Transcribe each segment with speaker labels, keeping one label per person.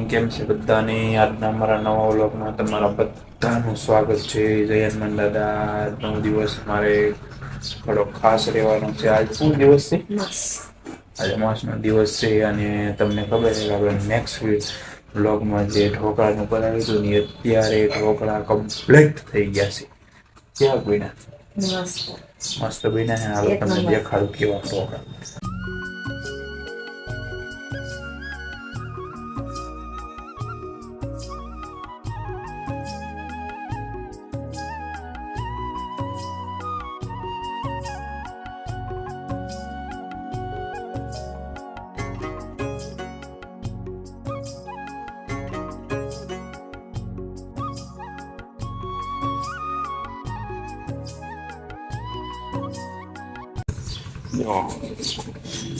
Speaker 1: કેમ છે બધાને આજના અમારા નવા વ્લોગમાં તમારા બધાનું સ્વાગત છે. જયન દાદા નવ દિવસ મારે થોડો ખાસ રહેવાનો છે. આજ શું દિવસ છે? આજે અમાસનો દિવસ છે અને તમને ખબર છે કે આપણે નેક્સ્ટ વ્લોગમાં જે ઢોકળાનું બનાવ્યું હતું ને અત્યારે ઢોકળા કમ્પ્લીટ થઈ ગયા છે. કેવા બન્યા? મસ્ત બન્યા છે. હાલો તમને દેખાડું કેવા ઢોકળા.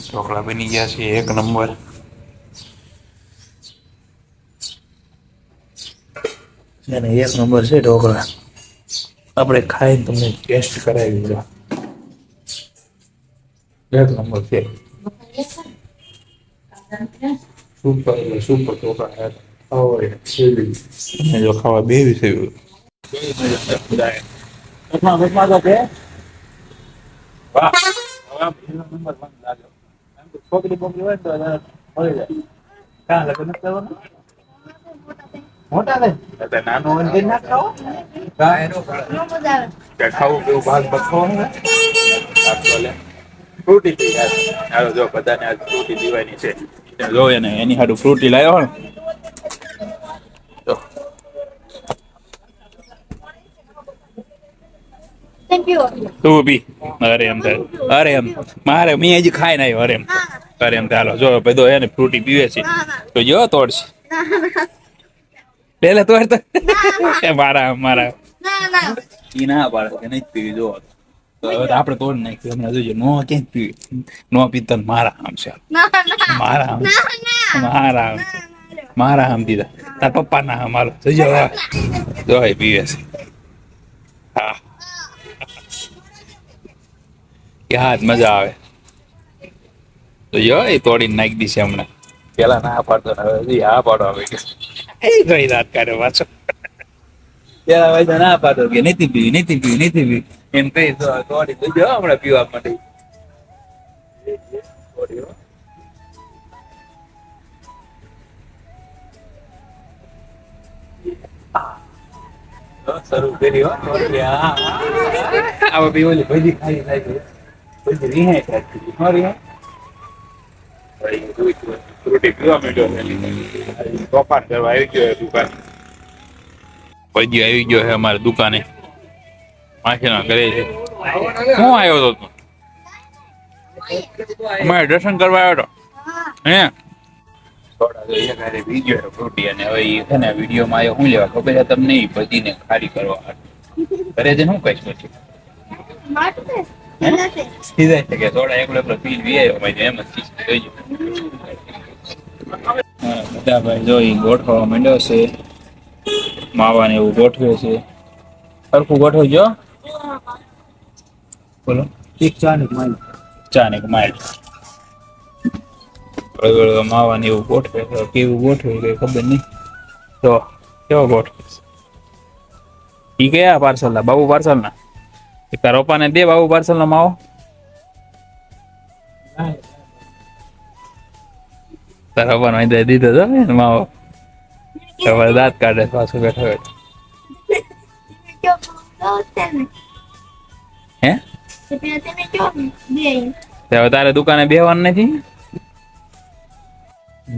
Speaker 1: ઢોકળા બની ગયા છે એક નંબર. અને એક નંબર છે ઢોકળા. આપણે ખાઈને તમને ટેસ્ટ કરાવી દીધો. એક નંબર છે. સુપર એટલે સુપર ઢોકળા. જો ખાવા બેવી છે. વાહ છોકરી બોકરી હોય તો મળી જાય. ક્યાં લગ્ન નથી કરવાનું? મોટા થાય નાનું હોય ને ના ખાવ ખાવું કેવું ભાગ બખવાનું ફ્રૂટી પી હાલો જો બધાને આજ ફ્રૂટી પીવાની છે. જો એને એની હાટું ફ્રૂટી લાવ્યો ને તો તું બી અરે એમ અરે એમ મારે મેં હજી ખાઈ ને આવ્યો અરે એમ ચાલો જો બધો એને ફ્રૂટી પીવે છે તો જો તોડશે પેલા તોડ તો મારા મારા ઈ ના પાડે કે નહીં પીવી જો તો હવે આપણે તોડ નાખ્યું હમણાં જોજો નો ક્યાંક પીવી નો પીતા મારા આમ છે મારા આમ મારા આમ મારા આમ દીધા તાર પપ્પા ના આમ હાલો જોજો જો પીવે છે હા કે હાથ મજા આવે તો જો એ તોડીને નાખી દીશે હમણાં પેલા ના પાડતો હવે હા પાડો આવે એ ગઈ રાત કાઢે પાછો પેલા ભાઈ ના પાડો કે નથી પીવી એમ કઈ તોડી તો જો હમણાં પીવા માટે શરૂ કરી ભાજી ખાઈ થાય પછી રિહાય થાય ફ્રૂટી પીવા માંડ્યો તોફાન કરવા આવી ગયો દુકાન પછી આવી ગયો છે અમારી દુકાને માસીના ઘરે છે હું આવ્યો હતો અમારે દર્શન કરવા આવ્યો હતો હે વિડીયો ફ્રૂટી અને હવે એ છે ને વિડીયોમાં આવ્યો શું લેવા ખબર છે તમને ભજીને ખારી કરવા ઘરે છે શું કહીશ પછી સીધા છે કે થોડા એકલો એકલો પી વી આવ્યો એમ જ બધા ભાઈ જો ગોઠવવા માંડ્યો છે માવાને એવું ગોઠવે છે સરખું ગોઠવજો બોલો ચાનેક માઇલ માવાને એવું ગોઠવે કેવું ગોઠવે કઈ ખબર નહીં તો કેવો ગોઠવે ઈ કયા પાર્સલ ના બાબુ પાર્સલ ના એક તાર પપ્પાને દે બાબુ પાર્સલ નો માવો તારા પપ્પાને દીધો હતો ને માવો દાંત કાઢે પાછું બેઠો બેઠો હે હવે તારે દુકાને બેવાનું નથી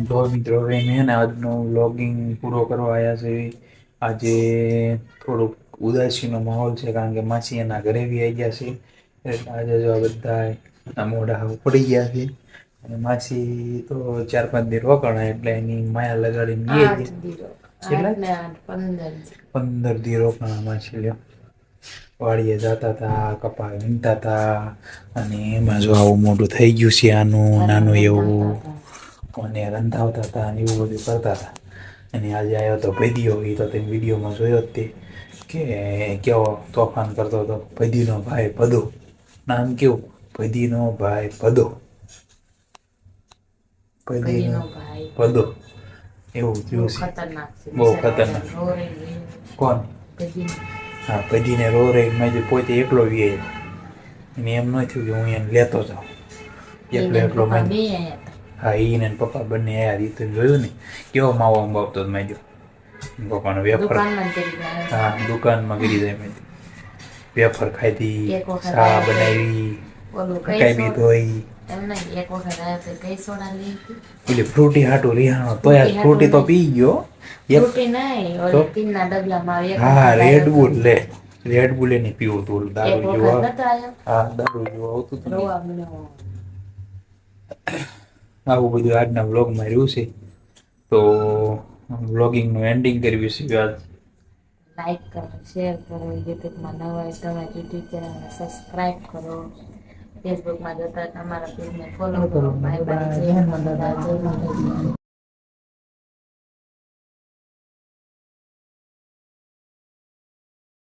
Speaker 1: તો મિત્રો મેં આજનો વ્લોગિંગ પૂરો કરવા આવ્યા છે આજે થોડુંક ઉદાસીનો માહોલ છે કારણ કે માસી એના ઘરે બી આવી ગયા છે એટલે આજે જો બધા મોઢા પડી ગયા છે અને માસી તો 4-5 દી રોકાણા એટલે એની માયા લગાડીને 15 દી રોકાણા માસી લ્યો વાડીએ જતા હતા કપા વીણતા હતા અને એમાં જો આવું મોટું થઈ ગયું છે આનું નાનું એવું અને રંધાવતા હતા અને એવું બધું કરતા હતા અને આજે આવ્યો તો ભેદીઓ એ તો તમે વિડીયોમાં જોયો જ તે કે કેવો તોફાન કરતો હતો ભદીનો ભાઈ ભદો નામ કેવું ભદીનો ભાઈ ભદો ભદીનો ભદો એવું
Speaker 2: બહુ
Speaker 1: થયું છે.
Speaker 2: ખતરનાક છે
Speaker 1: બહુ ખતરનાક. કોણ? હા, પધીને રો રે મેં જે પોતે એકલો વીએ એને એમ ન થયું કે હું એને લેતો જાઉં એકલો એકલો
Speaker 2: પપ્પા
Speaker 1: મેં
Speaker 2: બે આયા હતા.
Speaker 1: હા ઈને પપ્પા બંને આયા ઈ તો જોયું ને કેવો માવો અંબાવતો મેં જો પપ્પાનો વેફર
Speaker 2: દુકાનમાં કરી ગયા.
Speaker 1: હા દુકાનમાં કરી જાય મેં વેફર ખાધી
Speaker 2: એક વખત
Speaker 1: ચા
Speaker 2: આયા તો
Speaker 1: બનાવી
Speaker 2: ઓલું કઈ
Speaker 1: મકાઈ બી
Speaker 2: સોડા
Speaker 1: ધોઈ
Speaker 2: એમ નહીં એક વખત આયા તો કઈ સોડા લઈ હતી.
Speaker 1: એટલે ફ્રૂટી હાટું રિહાણો તોય
Speaker 2: ફ્રૂટી હાટું
Speaker 1: ફ્રૂટી તો
Speaker 2: નહીં.
Speaker 1: પી ગયો એક
Speaker 2: ફ્રૂટી નહીં
Speaker 1: તો
Speaker 2: ઓલી ટીનના ડબલામાં એક
Speaker 1: હા
Speaker 2: વખત
Speaker 1: રેડ
Speaker 2: આયો તો.
Speaker 1: બુલ લે રેડ બુલ એને પીવું હતું
Speaker 2: એક
Speaker 1: દારૂ
Speaker 2: વખત
Speaker 1: જેવું
Speaker 2: નતો આયો
Speaker 1: હા દારૂ જેવું આવતું હતું ને.
Speaker 2: રોવા મળ્યો.
Speaker 1: આવું બધું આજના વ્લોગમાં રહ્યું છે તો વ્લોગિંગનું એન્ડિંગ કરવી છે આજ
Speaker 2: લાઈક કરો શેર કરો યુટ્યુબમાં નવા હોય તો યુટ્યુબ ચેનલને સબસ્ક્રાઈબ કરો ફેસબુકમાં જોતા તમારા પેજને ફોલો કરો બાય બાય જય હનુમાન દાદા જય માતાજી.